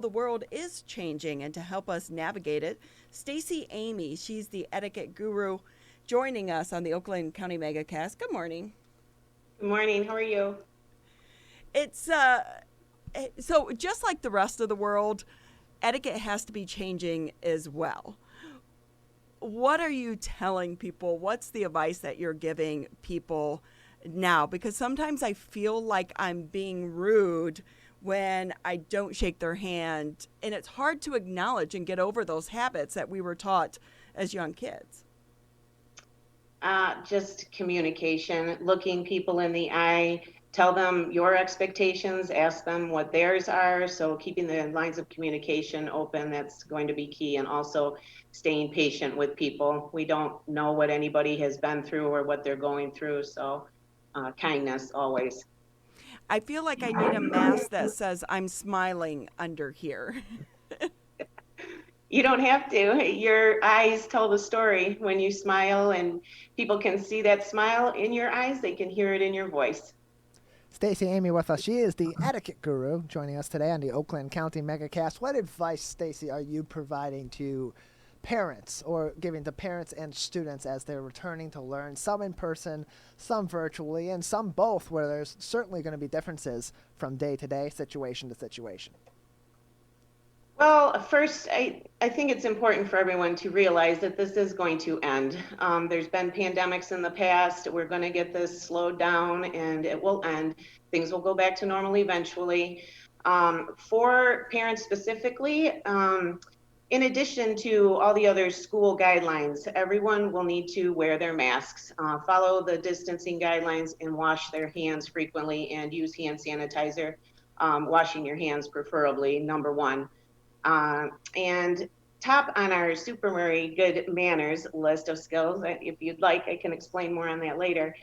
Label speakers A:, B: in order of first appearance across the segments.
A: the world is changing, and to help us navigate it, Stacy Amey, she's the etiquette guru, joining us on the Oakland County Megacast. Good morning.
B: Good morning. How are you?
A: It's so just like the rest of the world, etiquette has to be changing as well. What are you telling people? What's the advice that you're giving people now? Because sometimes I feel like I'm being rude when I don't shake their hand, and it's hard to acknowledge and get over those habits that we were taught as young kids.
B: Just communication, looking people in the eye, tell them your expectations, ask them what theirs are. So keeping the lines of communication open, that's going to be key. And also staying patient with people. We don't know what anybody has been through or what they're going through. So kindness always.
A: I feel like I need a mask that says I'm smiling under here.
B: You don't have to. Your eyes tell the story when you smile, and people can see that smile in your eyes. They can hear it in your voice.
C: Stacy Amey with us. She is the etiquette guru joining us today on the Oakland County Megacast. What advice, Stacy, are you providing to parents or giving to parents and students as they're returning to learn, some in person, some virtually, and some both, where there's certainly going to be differences from day to day, situation to situation?
B: Well, first, I think it's important for everyone to realize that this is going to end. There's been pandemics in the past. We're going to get this slowed down and it will end. Things will go back to normal eventually. For parents specifically, in addition to all the other school guidelines, everyone will need to wear their masks, follow the distancing guidelines, and wash their hands frequently and use hand sanitizer. Washing your hands preferably, number one. And top on our Supermurray good manners list of skills, if you'd like, I can explain more on that later,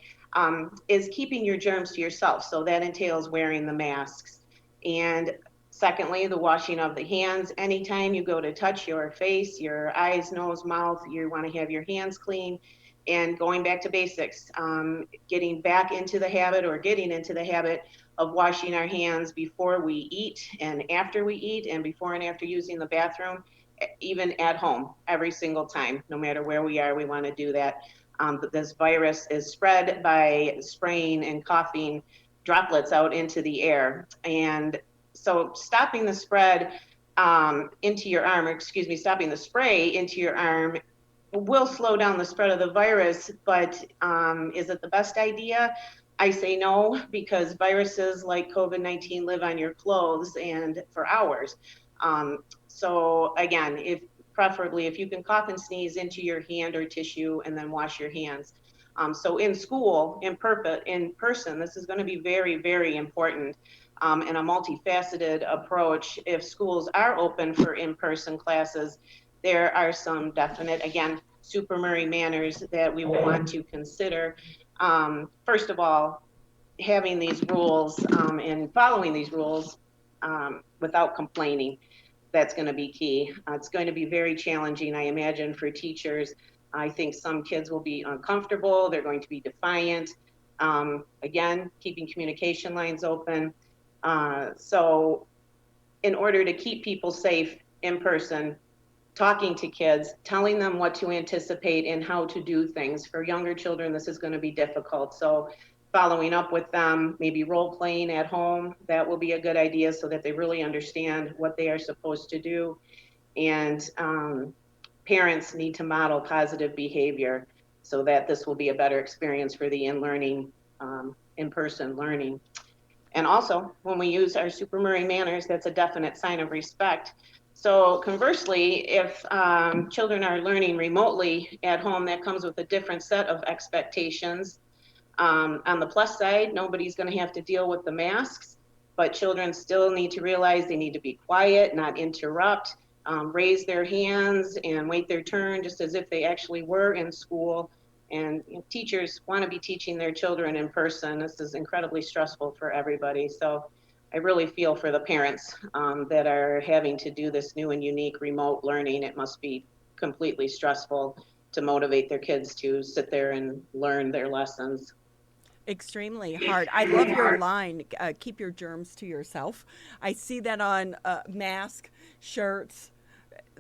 B: is keeping your germs to yourself. So that entails wearing the masks. And secondly, the washing of the hands. Anytime you go to touch your face, your eyes, nose, mouth, you want to have your hands clean. And going back to basics, getting back into the habit or getting into the habit of washing our hands before we eat and after we eat and before and after using the bathroom, even at home, every single time, no matter where we are, we want to do that. But this virus is spread by spraying and coughing droplets out into the air. And so stopping the spread into your arm, or excuse me, stopping the spray into your arm will slow down the spread of the virus, but is it the best idea? I say no, because viruses like COVID-19 live on your clothes and for hours. So again, if preferably if you can cough and sneeze into your hand or tissue and then wash your hands. So in school, in person, this is going to be very, very important, and a multifaceted approach. If schools are open for in-person classes, there are some definite, again, Supermurray manners that we will want to consider. First of all, having these rules and following these rules without complaining, that's going to be key. It's going to be very challenging, I imagine, for teachers. I think some kids will be uncomfortable. They're going to be defiant. Again, keeping communication lines open. So in order to keep people safe in person, talking to kids, telling them what to anticipate and how to do things. For younger children, this is going to be difficult. So following up with them, maybe role playing at home, that will be a good idea so that they really understand what they are supposed to do. And parents need to model positive behavior so that this will be a better experience for the in-person learning. And also, when we use our Supermurray manners, that's a definite sign of respect. So conversely, if children are learning remotely at home, that comes with a different set of expectations. On the plus side, nobody's going to have to deal with the masks, but children still need to realize they need to be quiet, not interrupt, raise their hands and wait their turn, just as if they actually were in school. And teachers want to be teaching their children in person. This is incredibly stressful for everybody. So I really feel for the parents that are having to do this new and unique remote learning. It must be completely stressful to motivate their kids to sit there and learn their lessons.
A: Extremely hard. I love your line, keep your germs to yourself. I see that on mask, shirts.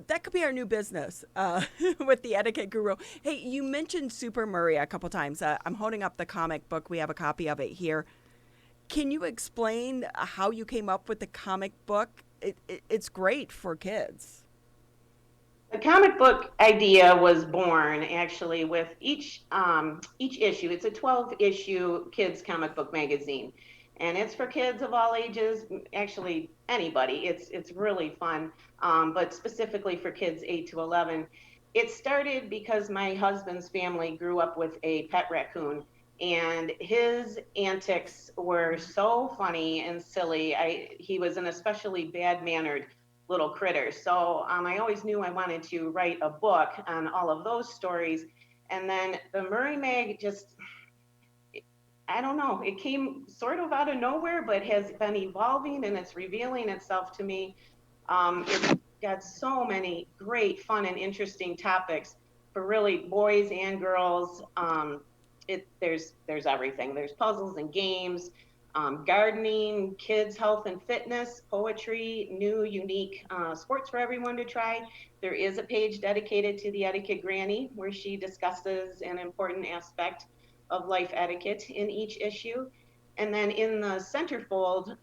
A: That could be our new business with the Etiquette Guru. Hey, you mentioned Supermurray a couple times. I'm holding up the comic book. We have a copy of it here. Can you explain how you came up with the comic book? It's great for kids.
B: The comic book idea was born actually with each issue. It's a 12-issue kids comic book magazine, and it's for kids of all ages. Actually, anybody. It's really fun, but specifically for kids 8 to 11. It started because my husband's family grew up with a pet raccoon, and his antics were so funny and silly. He was an especially bad-mannered little critters. So I always knew I wanted to write a book on all of those stories. And then the Murray Mag just, I don't know, it came sort of out of nowhere, but has been evolving and it's revealing itself to me. It's got so many great, fun, and interesting topics for really boys and girls. There's everything. There's puzzles and games, gardening, kids, health and fitness, poetry, new, unique sports for everyone to try. There is a page dedicated to the Etiquette Granny where she discusses an important aspect of life etiquette in each issue. And then in the centerfold,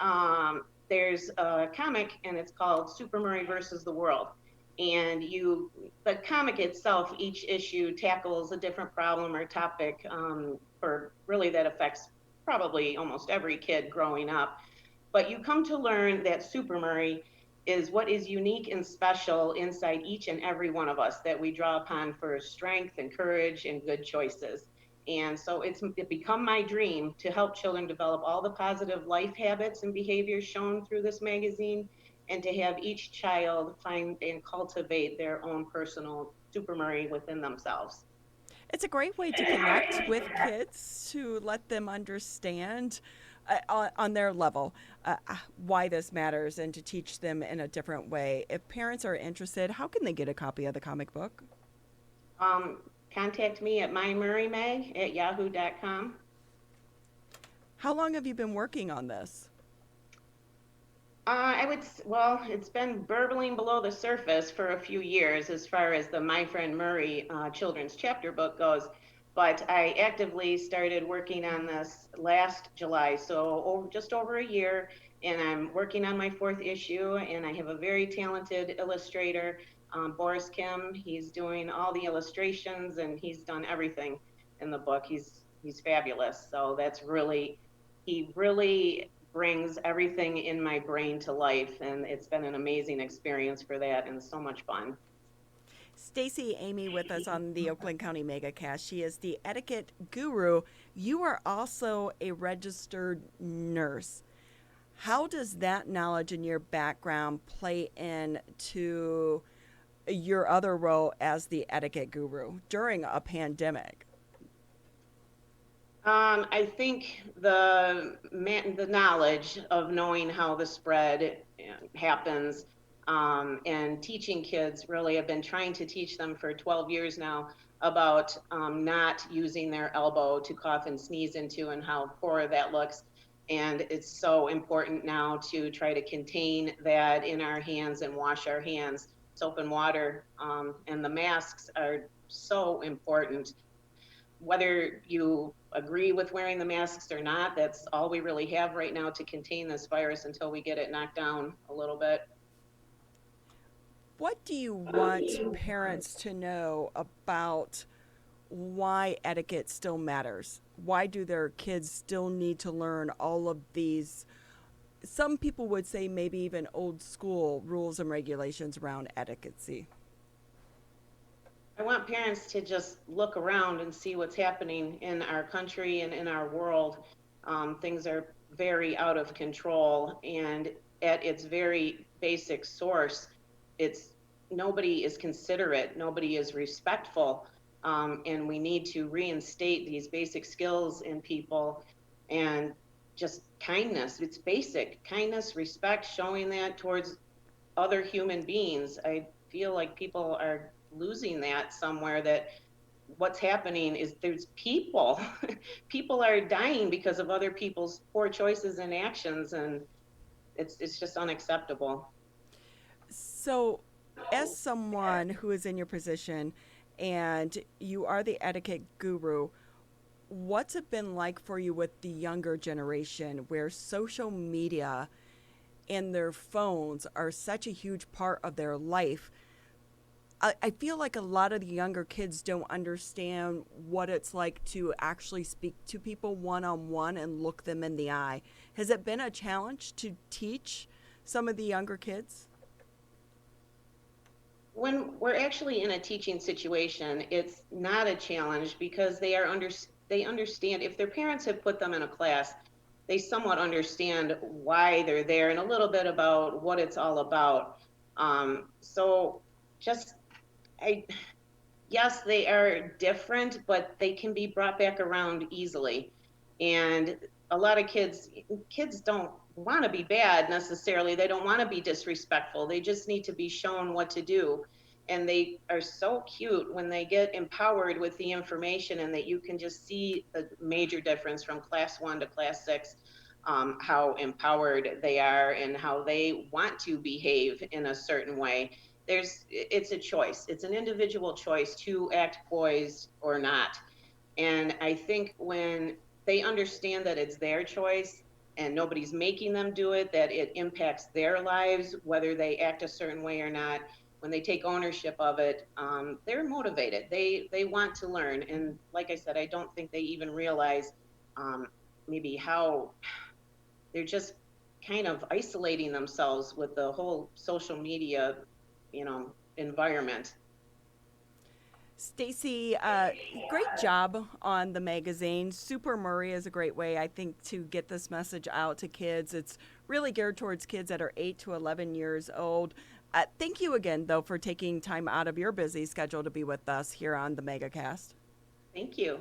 B: there's a comic and it's called Supermurray versus the World. And the comic itself, each issue tackles a different problem or topic for really that affects probably almost every kid growing up. But you come to learn that Supermurray is what is unique and special inside each and every one of us that we draw upon for strength and courage and good choices. And so it's become my dream to help children develop all the positive life habits and behaviors shown through this magazine, and to have each child find and cultivate their own personal Supermurray within themselves.
A: It's a great way to connect with kids, to let them understand on their level why this matters, and to teach them in a different way. If parents are interested, how can they get a copy of the comic book?
B: Contact me at mymurraymag@yahoo.com.
A: How long have you been working on this?
B: It's been burbling below the surface for a few years as far as the My Friend Murray children's chapter book goes, but I actively started working on this last July, so just over a year, and I'm working on my 4th issue, and I have a very talented illustrator, Boris Kim. He's doing all the illustrations, and he's done everything in the book. He's fabulous, so he really brings everything in my brain to life, and it's been an amazing experience for that and so much fun.
A: Stacy Amey with us on the Oakland County MegaCast. She is the Etiquette Guru. You are also a registered nurse. How does that knowledge and your background play into your other role as the Etiquette Guru during a pandemic?
B: I think the knowledge of knowing how the spread happens, and teaching kids, really, I've been trying to teach them for 12 years now about not using their elbow to cough and sneeze into, and how poor that looks. And it's so important now to try to contain that in our hands and wash our hands, soap and water, and the masks are so important. Whether you agree with wearing the masks or not, that's all we really have right now to contain this virus until we get it knocked down a little bit.
A: What do you want parents to know about why etiquette still matters? Why do their kids still need to learn all of these, some people would say maybe even old school rules and regulations around etiquette?
B: I want parents to just look around and see what's happening in our country and in our world. Things are very out of control, and at its very basic source, nobody is considerate, nobody is respectful, and we need to reinstate these basic skills in people, and just kindness. It's basic kindness, respect, showing that towards other human beings. I feel like people are losing that somewhere, that what's happening is there's people, people are dying because of other people's poor choices and actions, and it's just unacceptable.
A: So, as someone who is in your position and you are the etiquette guru, what's it been like for you with the younger generation where social media and their phones are such a huge part of their life? I feel like a lot of the younger kids don't understand what it's like to actually speak to people one on one and look them in the eye. Has it been a challenge to teach some of the younger kids?
B: When we're actually in a teaching situation, it's not a challenge because they understand if their parents have put them in a class, they somewhat understand why they're there and a little bit about what it's all about. So just I yes, they are different, but they can be brought back around easily. And a lot of kids don't want to be bad necessarily. They don't want to be disrespectful. They just need to be shown what to do. And they are so cute when they get empowered with the information, and that you can just see the major difference from class 1 to class 6, how empowered they are and how they want to behave in a certain way. It's a choice. It's an individual choice to act poised or not. And I think when they understand that it's their choice and nobody's making them do it, that it impacts their lives, whether they act a certain way or not, when they take ownership of it, they're motivated. They want to learn. And like I said, I don't think they even realize maybe how they're just kind of isolating themselves with the whole social media, environment.
A: Stacy, great job on the magazine. Supermurray is a great way, I think, to get this message out to kids. It's really geared towards kids that are 8 to 11 years old. Thank you again, though, for taking time out of your busy schedule to be with us here on the MegaCast.
B: Thank you.